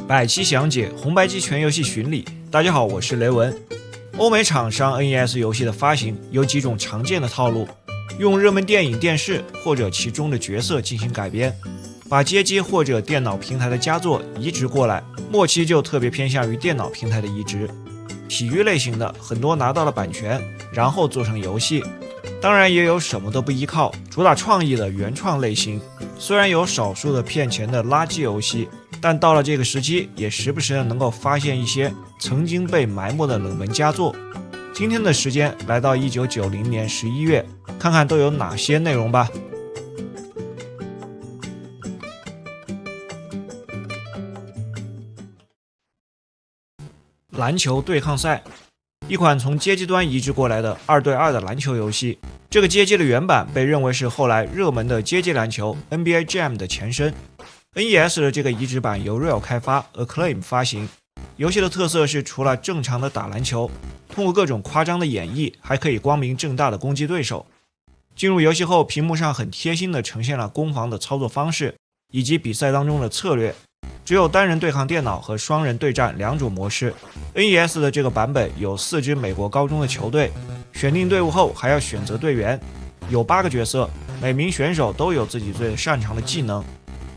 百期詳解紅白機全遊戲巡禮。大家好，我是雷文。歐美廠商 NES 遊戲的發行有幾種常見的套路，用熱门電影、電視或者其中的角色進行改編，把街機或者電腦平台的佳作移植過來，末期就特別偏向於電腦平台的移植。體育類型的很多拿到了版權，然後做成游戏。當然也有什麼都不依靠，主打創意的原創類型。雖然有少數的騙錢的垃圾遊戲，但到了這個時期，也時不時能夠發現一些曾經被埋沒的冷門佳作。今天的時間來到1990年11月，看看都有哪些內容吧。籃球對抗賽，一款從街机端移植過來的2對2的籃球游戏。這個街機的原版被認為是後来熱門的街机籃球 NBA Jam 的前身。NES 的這個移植版由 Rare 開發 ，Acclaim 發行。遊戲的特色是除了正常的打籃球，通過各種誇張的演繹，還可以光明正大的攻擊對手。進入遊戲後，屏幕上很貼心地呈現了攻防的操作方式，以及比賽當中的策略。只有單人对抗電腦和雙人對戰兩種模式。NES 的這個版本有4支美國高中的球隊，選定隊伍後還要選擇隊員，有8個角色，每名選手都有自己最擅長的技能。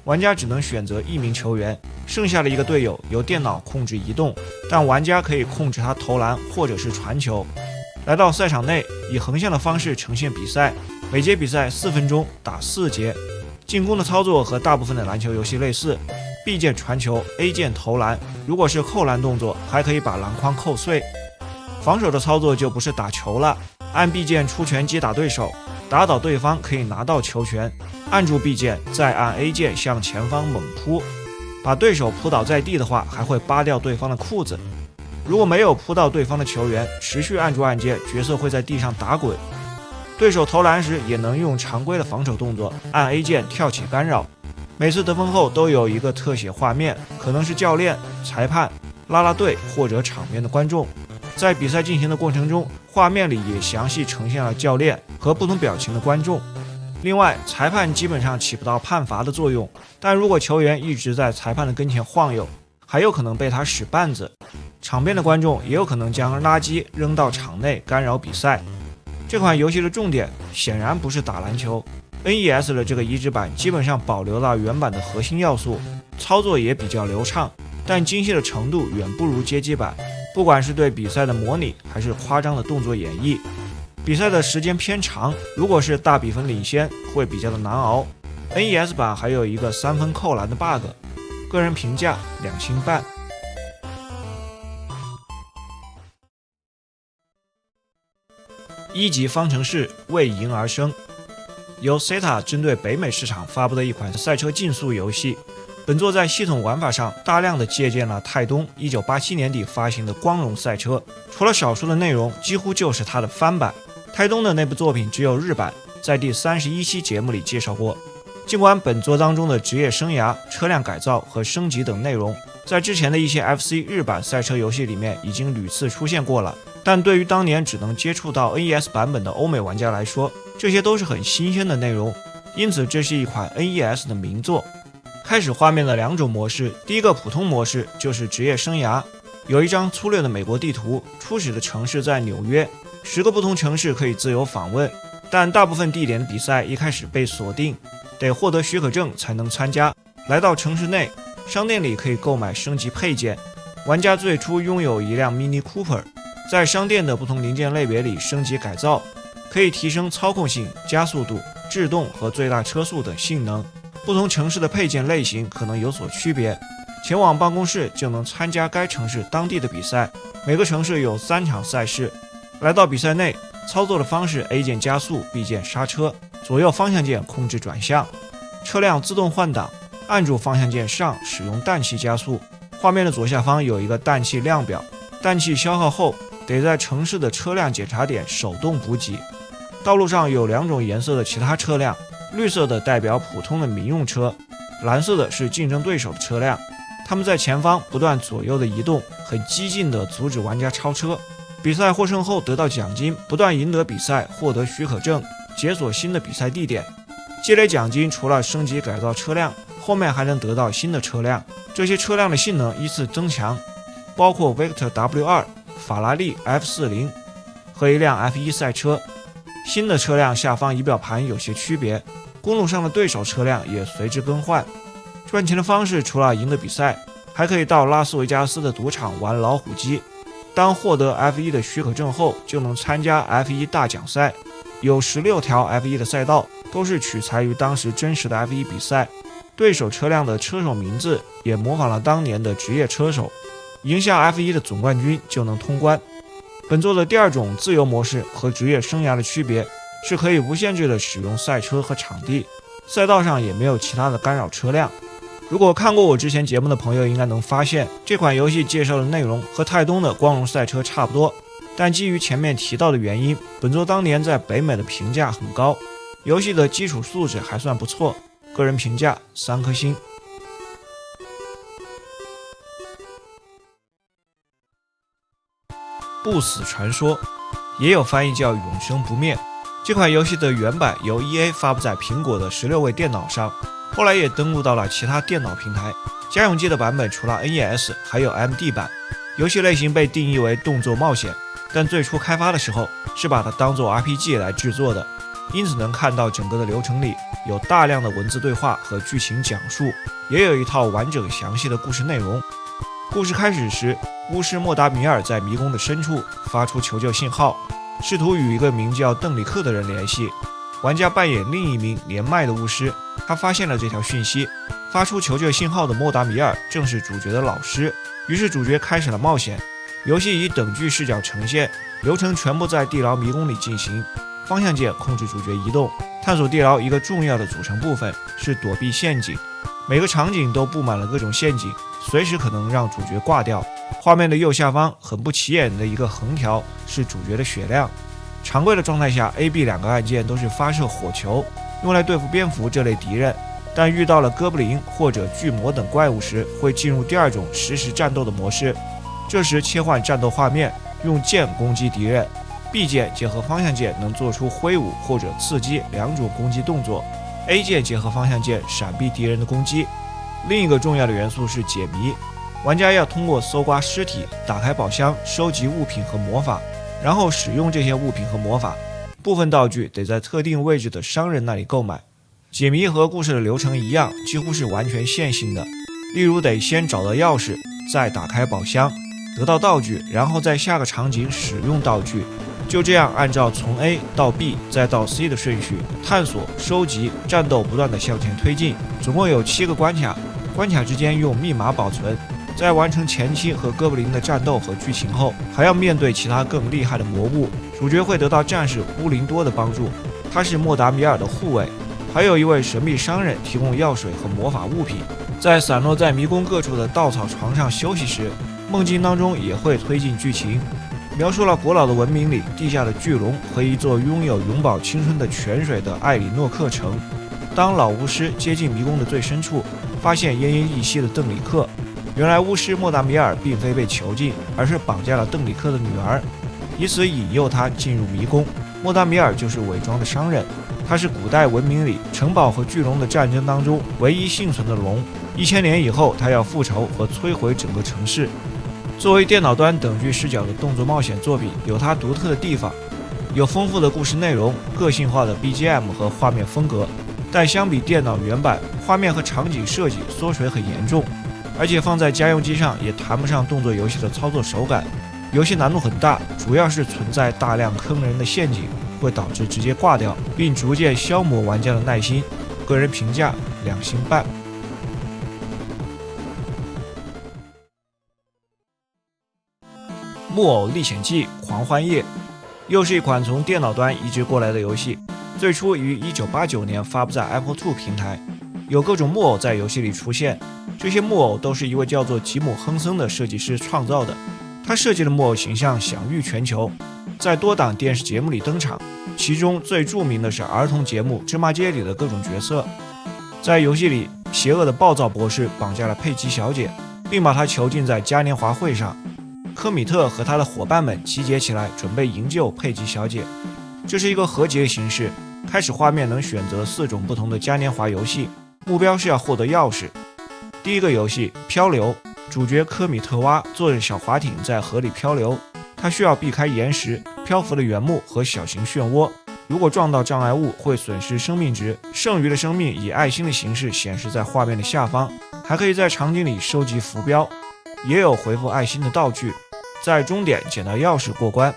玩家只能選擇1名球員，剩下的一個隊友由電腦控制移動，但玩家可以控制他投籃或者是傳球。來到賽场內，以橫向的方式呈現比賽，每節比賽4分鐘，打4節。進攻的操作和大部分的籃球遊戲類似。B 鍵傳球 ，A 鍵投籃，如果是扣籃動作，還可以把籃筐扣碎。防守的操作就不是打球了，按 B 鍵出拳擊打对手，打倒對方可以拿到球权，按住 B 键，再按 A 鍵向前方猛撲，把對手撲倒在地的話，還會扒掉對方的褲子。如果沒有撲到對方的球員，持續按住按鍵，角色會在地上打滾。對手投籃時也能用常規的防守動作，按 A 鍵跳起干擾。每次得分後都有一個特寫畫面，可能是教練、裁判、啦啦隊或者場邊的觀眾。在比賽進行的過程中，畫面裡也詳細呈現了教練和不同表情的觀眾。另外，裁判基本上起不到判罰的作用，但如果球員一直在裁判的跟前晃悠，還有可能被他使絆子。場邊的觀眾也有可能將垃圾扔到場內，干擾比賽。這款遊戲的重點顯然不是打籃球。NES 的這個移植版基本上保留了原版的核心要素，操作也比較流暢，但精細的程度遠不如街機版。不管是对比賽的模擬，還是誇張的動作演繹，比賽的時間偏長，如果是大比分領先，會比較的難熬。NES 版還有一個3分扣籃的 bug， 個人評價2星半。一級方程式為贏而生，由 SETA 針對北美市場發布的一款賽車競速遊戲。本作在系統玩法上大量的借鑑了泰東1987年底發行的光榮賽車，除了少數的內容，幾乎就是它的翻版。泰東的那部作品只有日版，在第31期節目裡介紹過。儘管本作當中的職業生涯、車輛改造和升級等內容，在之前的一些 FC 日版賽車遊戲裡面已經屢次出現過了，但對於當年只能接觸到 NES 版本的歐美玩家來說，這些都是很新鮮的內容，因此這是一款 NES 的名作。開始畫面的2種模式，第一個普通模式就是職業生涯，有一張粗略的美國地圖，初始的城市在紐約，10個不同城市可以自由訪問，但大部分地點的比賽一開始被鎖定，得獲得許可證才能參加。來到城市內，商店裡可以購買升級配件，玩家最初擁有一輛 Mini Cooper， 在商店的不同零件類別裡升級改造，可以提升操控性、加速度、制動和最大車速等性能。不同城市的配件類型可能有所區別，前往辦公室就能參加該城市當地的比賽，每個城市有3場賽事。來到比賽內，操作的方式 A 鍵加速， B 鍵剎車，左右方向鍵控制轉向，車輛自動換擋，按住方向鍵上使用氮氣加速。畫面的左下方有一個氮氣量表，氮氣消耗後得在城市的車輛檢查點手動補給。道路上有2種顏色的其他車輛，綠色的代表普通的民用車，藍色的是競爭對手的車輛，他們在前方不斷左右的移動，很激进地阻止玩家超車。比賽獲勝後得到獎金，不斷贏得比賽，獲得許可證，解鎖新的比賽地點。積累獎金除了升級改造車輛，後面還能得到新的車輛，這些車輛的性能依次增強，包括 Vector W2、法拉利 F40 和一輛 F1 賽車。新的車輛下方儀表盤有些區別，公路上的對手車輛也隨之更換。賺錢的方式除了贏得比賽，還可以到拉斯維加斯的賭場玩老虎機。當獲得 F1 的許可證後，就能參加 F1 大獎賽。有16條 F1 的賽道，都是取材於當時真實的 F1 比賽。對手車輛的車手名字也模仿了當年的職業車手，贏下 F1 的總冠軍就能通關。本作的第二種自由模式和職業生涯的區別是可以無限制的使用賽車和場地，賽道上也沒有其他的干擾車輛。如果看過我之前節目的朋友應該能發現，這款遊戲介紹的內容和泰東的光榮賽車差不多，但基於前面提到的原因，本作當年在北美的評價很高，遊戲的基礎素質還算不錯，個人評價3顆星。不死傳說，也有翻譯叫永生不滅。這款遊戲的原版由 EA 發布在蘋果的16位電腦上，後來也登陸到了其他電腦平台。家用機的版本除了 NES 還有 MD 版。遊戲類型被定義為動作冒險，但最初開發的時候是把它當作 RPG 來制作的，因此能看到整個的流程裡有大量的文字對話和劇情講述，也有一套完整詳細的故事內容。故事開始時，巫師莫達米爾在迷宮的深處發出求救信號，試圖與一個名叫鄧里克的人聯繫。玩家扮演另一名年邁的巫師，他發現了這條訊息，發出求救信號的莫達米爾正是主角的老師。於是主角開始了冒險。遊戲以等距視角呈現，流程全部在地牢迷宮裡進行。方向鍵控制主角移動，探索地牢一个重要的組成部分是躲避陷阱，每個場景都布滿了各種陷阱，隨時可能讓主角掛掉。畫面的右下方很不起眼的一個橫條是主角的血量。常規的狀態下 A、B 兩個按鍵都是發射火球，用來對付蝙蝠這類敵人，但遇到了哥布林或者巨魔等怪物時，會進入第二種實時戰鬥的模式。這時切換戰鬥畫面，用劍攻擊敵人。B 鍵結合方向鍵能做出揮舞或者刺擊兩種攻擊動作。A 鍵結合方向鍵閃避敵人的攻擊。另一個重要的元素是解謎，玩家要通過搜刮屍體、打開寶箱、收集物品和魔法，然後使用這些物品和魔法。部分道具得在特定位置的商人那裡購買。解謎和故事的流程一樣，幾乎是完全線性的。例如得先找到鑰匙，再打開寶箱，得到道具，然後在下個場景使用道具。就這樣按照從 A 到 B 再到 C 的順序探索、收集、戰鬥，不斷地向前推進。總共有7個關卡，關卡之間用密碼保存。在完成前期和哥布林的戰鬥和劇情後，還要面對其他更厲害的魔物。主角會得到戰士烏林多的幫助，他是莫達米爾的護衛。還有一位神秘商人提供藥水和魔法物品。在散落在迷宮各處的稻草床上休息時，夢境當中也會推進劇情。描述了古老的文明裡地下的巨龍和一座擁有永葆青春的泉水的艾里諾克城。當老巫師接近迷宮的最深處，發現奄奄一息的鄧里克。原來巫師莫達米爾並非被囚禁，而是綁架了鄧里克的女兒，以此引誘他進入迷宮。莫達米爾就是偽裝的商人，他是古代文明裡城堡和巨龍的戰爭當中唯一幸存的龍。1000年以後，他要復仇和摧毀整個城市。作為電腦端等距視角的動作冒險作品，有它獨特的地方，有豐富的故事內容、個性化的 BGM 和畫面風格。但相比電腦原版，畫面和場景設計縮水很嚴重，而且放在家用機上也談不上動作遊戲的操作手感。遊戲難度很大，主要是存在大量坑人的陷阱，會導致直接掛掉，並逐漸消磨玩家的耐心。個人評價2星半。木偶歷險記狂歡夜又是一款從電腦端移植過來的遊戲，最初於1989年發布在 Apple II 平台，有各種木偶在遊戲裡出現。這些木偶都是一位叫做吉姆·亨森的設計師創造的，他設計的木偶形象享譽全球，在多檔電視節目裡登場，其中最著名的是兒童節目《芝麻街》裡的各種角色。在遊戲裡，邪惡的暴躁博士綁架了佩奇小姐，並把她囚禁在嘉年華會上。科米特和他的夥伴們集結起來，準備營救佩奇小姐。這是一個合集的形式，開始畫面能選擇4種不同的嘉年華遊戲，目標是要獲得鑰匙。第一個遊戲漂流，主角科米特蛙坐着小滑艇在河裡漂流，他需要避開岩石、漂浮的原木和小型漩渦。如果撞到障礙物，會損失生命值，剩余的生命以愛心的形式顯示在畫面的下方。還可以在場景裡收集浮標，也有回復愛心的道具，在終點撿到鑰匙過關。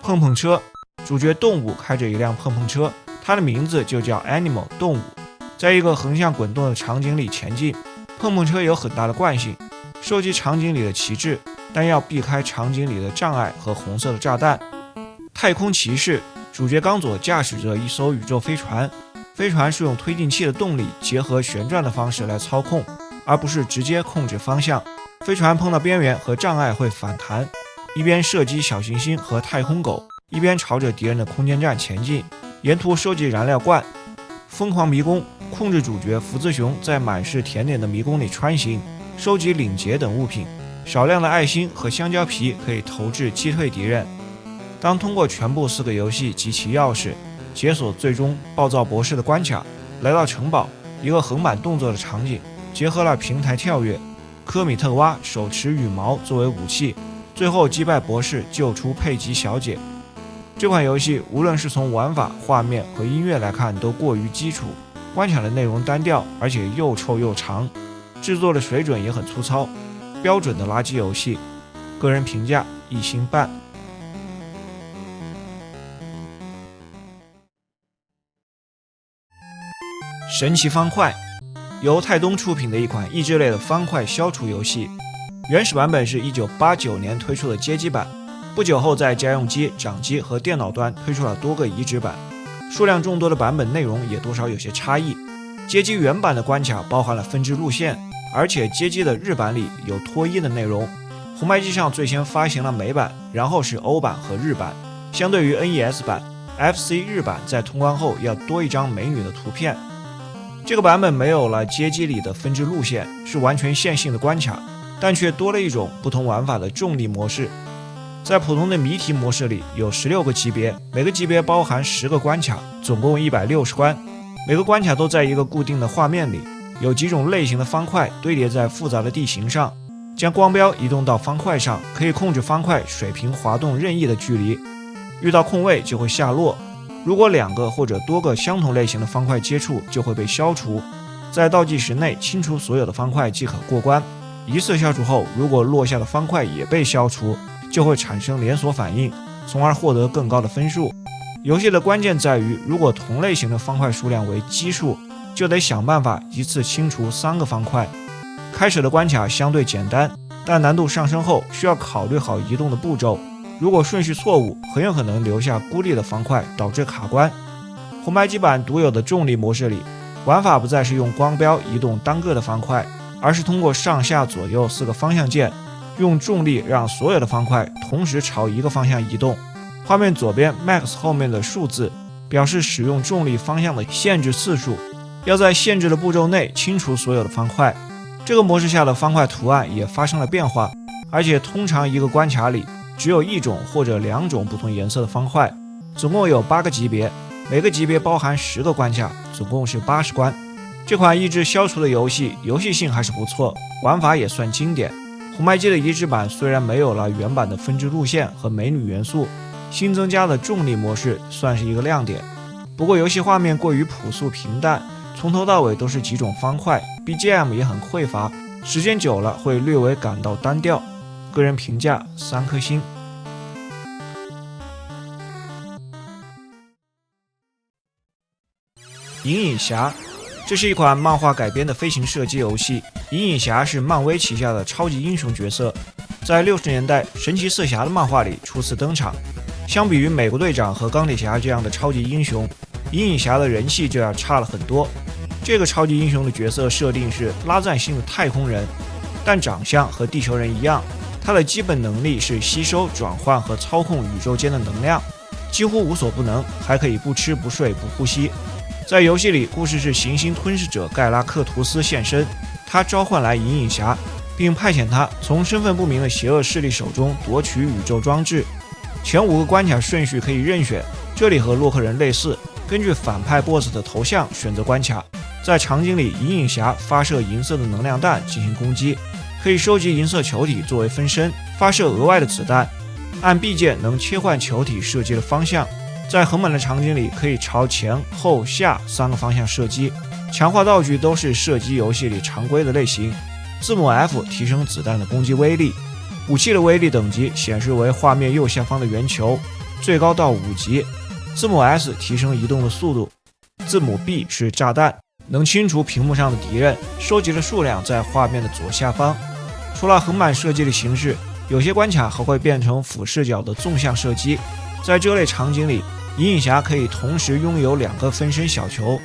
碰碰車，主角動物開着一輛碰碰車，它的名字就叫 Animal 動物，在一個橫向滾動的場景裡前進。碰碰車有很大的慣性，收集場景裡的旗幟，但要避開場景裡的障礙和紅色的炸彈。太空騎士，主角剛佐駕駛着一艘宇宙飛船，飛船是用推进器的動力結合旋轉的方式來操控，而不是直接控制方向。飛船碰到邊緣和障礙會反彈，一邊射擊小行星和太空狗，一邊朝着敵人的空間站前进，沿途收集燃料罐。瘋狂迷宫，控制主角福兹熊在滿是甜点的迷宮裡穿行，收集领結等物品，少量的愛心和香蕉皮可以投掷擊退敵人。當通過全部4個遊戲及其鑰匙，解鎖最終暴躁博士的關卡，來到城堡，一個橫版動作的場景，結合了平台跳躍，科米特蛙手持羽毛作為武器，最後擊敗博士，救出佩吉小姐。這款遊戲無論是從玩法、畫面和音樂來看都過於基礎，關卡的內容單調，而且又臭又長，制作的水準也很粗糙，標準的垃圾遊戲。個人評價1星半。神奇方塊，由泰東出品的一款益智類的方塊消除遊戏。原始版本是1989年推出的街机版，不久後在家用機、掌机和電腦端推出了多個移植版，數量眾多的版本內容也多少有些差異。街機原版的關卡包含了分支路線，而且街機的日版裡有脫衣的內容。紅白機上最先發行了美版，然後是歐版和日版。相對於 NES 版， FC 日版在通關後要多一張美女的圖片。這個版本沒有了街機裡的分支路線，是完全線性的關卡，但卻多了一種不同玩法的重力模式。在普通的謎題模式裡有16個級別，每個級別包含10個關卡，總共160關。每個關卡都在一個固定的畫面裡，有幾種類型的方塊堆疊在複雜的地形上，將光標移動到方塊上，可以控制方塊水平滑動任意的距離，遇到空位就會下落。如果2個或者多個相同類型的方塊接觸，就會被消除。在倒計時內清除所有的方塊即可過關。一次消除後，如果落下的方塊也被消除，就會產生連鎖反應，從而獲得更高的分數。遊戲的關鍵在於，如果同類型的方塊數量為奇數，就得想辦法一次清除3個方塊。開始的關卡相對簡單，但難度上升後需要考慮好移動的步驟。如果順序錯誤，很有可能留下孤立的方塊，導致卡關。紅白機版獨有的重力模式裡，玩法不再是用光標移動單個的方塊，而是通過上下左右4個方向鍵，用重力讓所有的方塊同時朝一個方向移動。畫面左邊 Max 後面的數字表示使用重力方向的限制次數，要在限制的步驟內清除所有的方塊。這個模式下的方塊圖案也發生了变化，而且通常一個關卡裡只有1種或者2種不同顏色的方塊。總共有8個級別，每個級別包含10個關卡，總共是80關。這款益智消除的遊戲，遊戲性還是不錯，玩法也算經典。紅白機的移植版雖然沒有了原版的分支路線和美女元素，新增加的重力模式算是一個亮點。不過遊戲畫面過於樸素平淡，從頭到尾都是幾種方塊， BGM 也很匱乏，時間久了會略微感到單調。個人評價3顆星。銀影俠，這是一款漫畫改編的飛行射擊遊戲。銀影俠是漫威旗下的超級英雄角色，在60年代神奇四俠的漫畫裡初次登场。相比於美國隊長和鋼鐵俠這樣的超級英雄，銀影俠的人氣就要差了很多。這個超級英雄的角色設定是拉贊星的太空人，但長相和地球人一樣，他的基本能力是吸收、轉換和操控宇宙間的能量，幾乎無所不能，還可以不吃不睡不呼吸。在遊戲裡，故事是行星吞噬者盖拉克图斯现身，他召喚来银影俠，並派遣他從身份不明的邪惡勢力手中奪取宇宙裝置。前5個關卡順序可以任選，這裡和洛克人類似，根據反派 BOSS 的頭像選擇關卡。在場景裡，銀影俠發射銀色的能量彈進行攻擊，可以收集银色球體作為分身，發射額外的子彈。按 B 鍵能切換球體射擊的方向，在橫版的場景裡可以朝前、後、下3個方向射擊。強化道具都是射擊遊戲裡常規的類型。字母 F 提升子彈的攻擊威力，武器的威力等級顯示為畫面右下方的圓球，最高到5級。字母 S 提升移動的速度，字母 B 是炸彈，能清除屏幕上的敵人，收集的數量在畫面的左下方。除了橫版射擊的形式，有些關卡還會變成俯視角的縱向射擊。在這類場景裡，銀影俠可以同時擁有2個分身小球。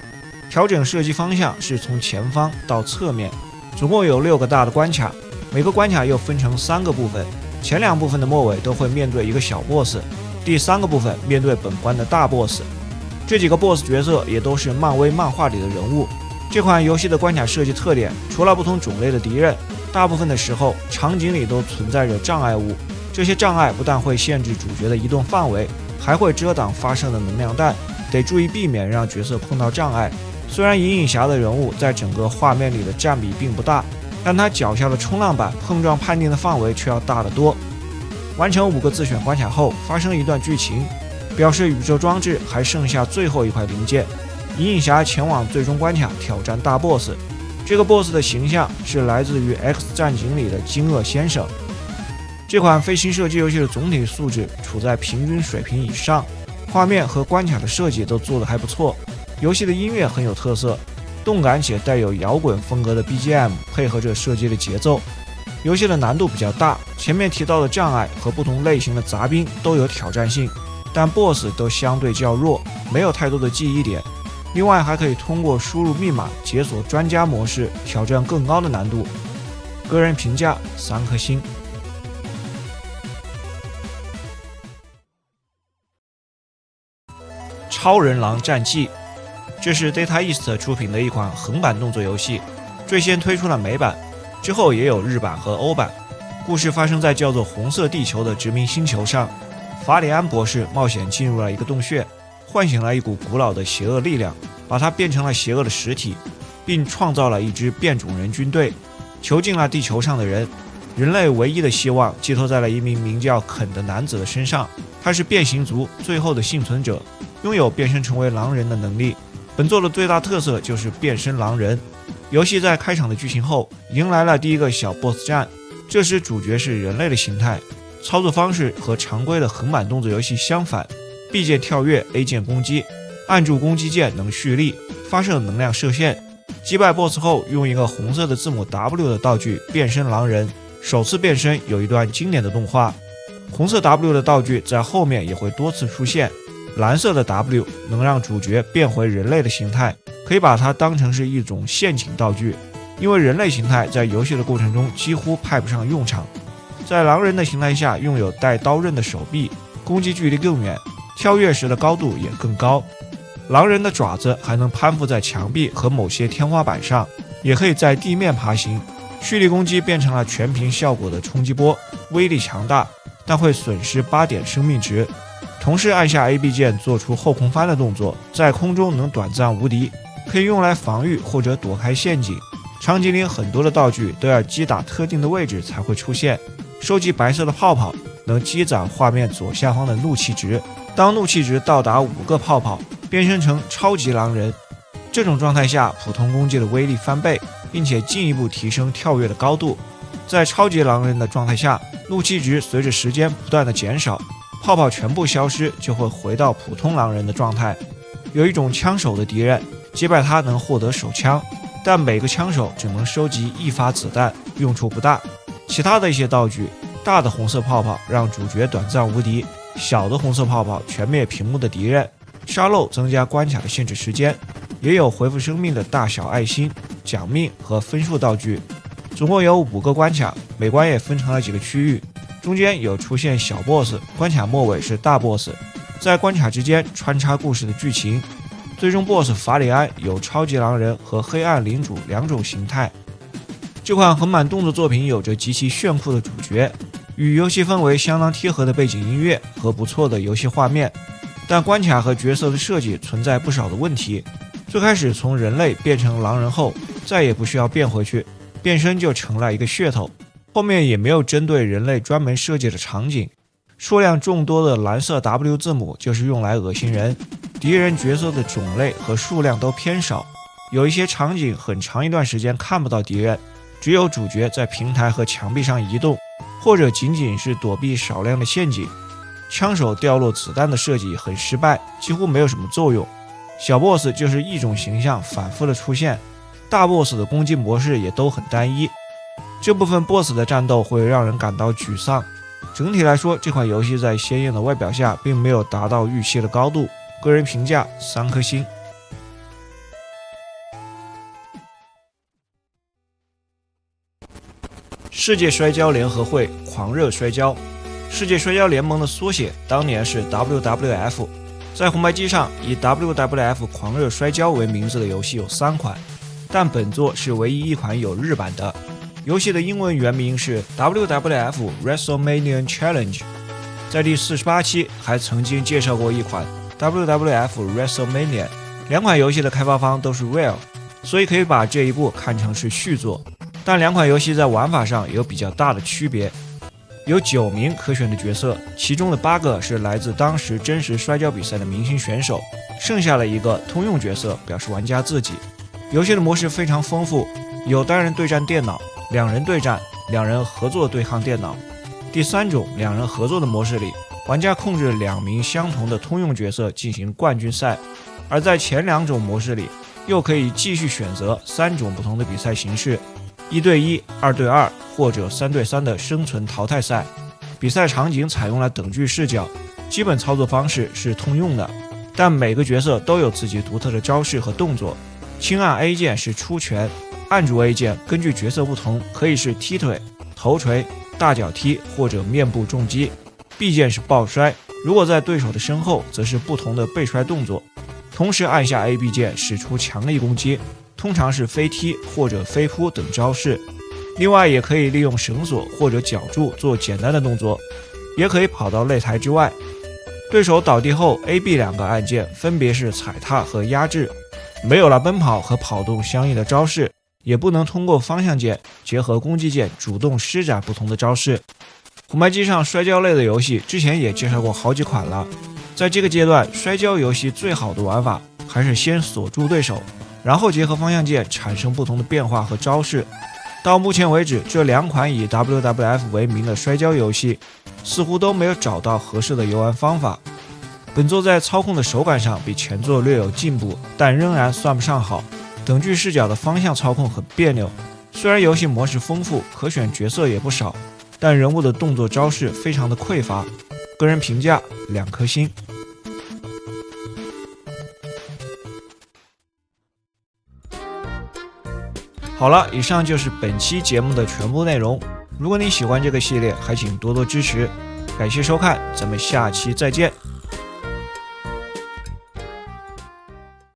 調整射擊方向是從前方到側面，總共有6個大的關卡，每個關卡又分成3個部分，前2部分的末尾都會面對一個小 boss， 第3個部分面對本關的大 boss。 這幾個 boss 角色也都是漫威漫畫裡的人物。這款遊戲的關卡設計特點，除了不同種類的敵人，大部分的時候場景裡都存在着障礙物，這些障礙不但會限制主角的移動範圍，還會遮擋發射的能量彈，得注意避免讓角色碰到障礙。雖然銀影俠的人物在整個畫面裡的占比並不大，但他腳下的衝浪板碰撞判定的範圍卻要大得多。完成5個自選關卡後，發生一段劇情，表示宇宙裝置還剩下最後一塊零件。銀影俠前往最終關卡挑戰大 boss， 這個 boss 的形象是來自於 X 戰警裡的驚愕先生。這款飛行射擊遊戲的總體素質處在平均水平以上，畫面和關卡的設計都做得還不錯。遊戲的音樂很有特色，動感且帶有搖滾風格的 BGM 配合着射擊的節奏。遊戲的難度比較大，前面提到的障礙和不同類型的雜兵都有挑戰性，但 BOSS 都相對較弱，沒有太多的記憶點。另外還可以通過輸入密碼解鎖專家模式，挑戰更高的難度。個人評價3顆星。超人狼戰記，這是 Data East 出品的一款橫版動作遊戲，最先推出了美版，之後也有日版和歐版。故事發生在叫做紅色地球的殖民星球上，法里安博士冒險進入了一個洞穴，喚醒了一股古老的邪惡力量，把它變成了邪惡的實體，並創造了一支變種人軍隊，囚禁了地球上的人。人類唯一的希望寄託在了一名名叫肯的男子的身上，他是變形族最後的幸存者，擁有变身成為狼人的能力。本作的最大特色就是变身狼人。遊戏在開場的劇情後，迎來了第一個小 BOSS 戰，這時主角是人類的形態，操作方式和常規的橫版動作遊戲相反。B 鍵跳躍， A 鍵攻擊，按住攻擊鍵能蓄力，發射能量射線。擊敗 BOSS 後，用一個紅色的字母 W 的道具變身狼人。首次變身有一段經典的動畫，紅色 W 的道具在後面也會多次出現。藍色的 W 能讓主角變回人類的形態，可以把它當成是一種陷阱道具，因為人類形態在遊戲的過程中幾乎派不上用場。在狼人的形態下，擁有帶刀刃的手臂，攻擊距離更遠，跳躍時的高度也更高。狼人的爪子還能攀附在牆壁和某些天花板上，也可以在地面爬行。蓄力攻擊变成了全屏效果的衝擊波，威力強大，但會損失8點生命值。同時按下 AB 鍵做出後空翻的動作，在空中能短暫無敵，可以用來防禦或者躲開陷阱。場景裡很多的道具都要擊打特定的位置才會出現。收集白色的泡泡能積攢畫面左下方的怒氣值，當怒氣值到達5個泡泡，變身成超級狼人。這種狀態下，普通攻擊的威力翻倍，並且進一步提升跳躍的高度。在超級狼人的狀態下，怒氣值隨着時間不斷的減少，泡泡全部消失，就會回到普通狼人的狀態。有一種槍手的敵人，擊敗他能獲得手槍，但每個槍手只能收集1發子彈，用處不大。其他的一些道具，大的紅色泡泡讓主角短暫無敵，小的紅色泡泡全滅屏幕的敵人，沙漏增加關卡的限制時間，也有恢復生命的大小愛心、獎命和分數道具。總共有5個關卡，每關也分成了幾個區域，中間有出現小 BOSS， 關卡末尾是大 BOSS， 在關卡之間穿插故事的劇情。最終 BOSS 法里安有超級狼人和黑暗领主2種形態。這款橫版動作作品有着極其炫酷的主角，與遊戲氛圍相當貼合的背景音樂和不錯的遊戲畫面，但關卡和角色的設計存在不少的問題。最開始從人類變成狼人後，再也不需要變回去，變身就成了一個噱頭。後面也沒有針對人類專門設計的場景，數量眾多的藍色 W 字母就是用來惡心人。敵人角色的種類和數量都偏少，有一些場景很長一段時間看不到敵人，只有主角在平台和牆壁上移動，或者僅僅是躲避少量的陷阱。槍手掉落子彈的設計很失敗，幾乎沒有什麼作用。小 boss 就是一種形象反復的出現，大 boss 的攻擊模式也都很單一。這部分 boss 的戰鬥會讓人感到沮喪。整體來說，這款遊戲在鮮豔的外表下並沒有達到預期的高度，個人評價3顆星。世界摔跤聯合會狂熱摔跤，世界摔跤聯盟的縮寫，當年是 WWF。在紅白機上以 WWF 狂熱摔跤為名字的遊戲有3款，但本作是唯一一款有日版的。遊戲的英文原名是 WWF WrestleMania Challenge。在第48期還曾經介紹過一款 WWF WrestleMania。2款遊戲的開發方都是 Rare， 所以可以把這一部看成是續作。但2款遊戲在玩法上有比較大的區別。有9名可選的角色，其中的8個是來自當時真實摔跤比賽的明星選手，剩下了一個通用角色，表示玩家自己。遊戲的模式非常豐富，有单人对戰電腦、2人對戰、2人合作對抗電腦。第3種2人合作的模式裡，玩家控制2名相同的通用角色進行冠軍賽，而在前2種模式裡，又可以繼續選擇3種不同的比賽形式：1對1、2對2或者3對3的生存淘汰賽。比賽场景採用了等距視角，基本操作方式是通用的，但每個角色都有自己獨特的招式和動作。輕按 A 鍵是出拳，按住 A 鍵根據角色不同，可以是踢腿、頭錘、大腳踢或者面部重擊。B 鍵是抱摔，如果在對手的身後，則是不同的背摔動作。同時按下 AB 鍵使出強力攻擊，通常是飞踢或者飞撲等招式。另外也可以利用繩索或者脚柱做簡單的動作，也可以跑到擂台之外。对手倒地後 AB 2個按鍵分別是踩踏和壓制，沒有了奔跑和跑動相應的招式，也不能通過方向鍵結合攻擊鍵主動施展不同的招式。紅白機上摔跤類的遊戲之前也介紹過好幾款了，在這個階段，摔跤遊戲最好的玩法還是先鎖住對手，然後結合方向鍵產生不同的變化和招式。到目前為止，這2款以 WWF 為名的摔跤遊戏似乎都沒有找到合適的遊玩方法。本作在操控的手感上比前作略有進步，但仍然算不上好。等距視角的方向操控很別扭，雖然遊戲模式豐富，可選角色也不少，但人物的動作招式非常的匱乏。個人評價2顆星。好了，以上就是本期節目的全部內容。如果你喜歡這個系列，還請多多支持。感謝收看，咱們下期再見。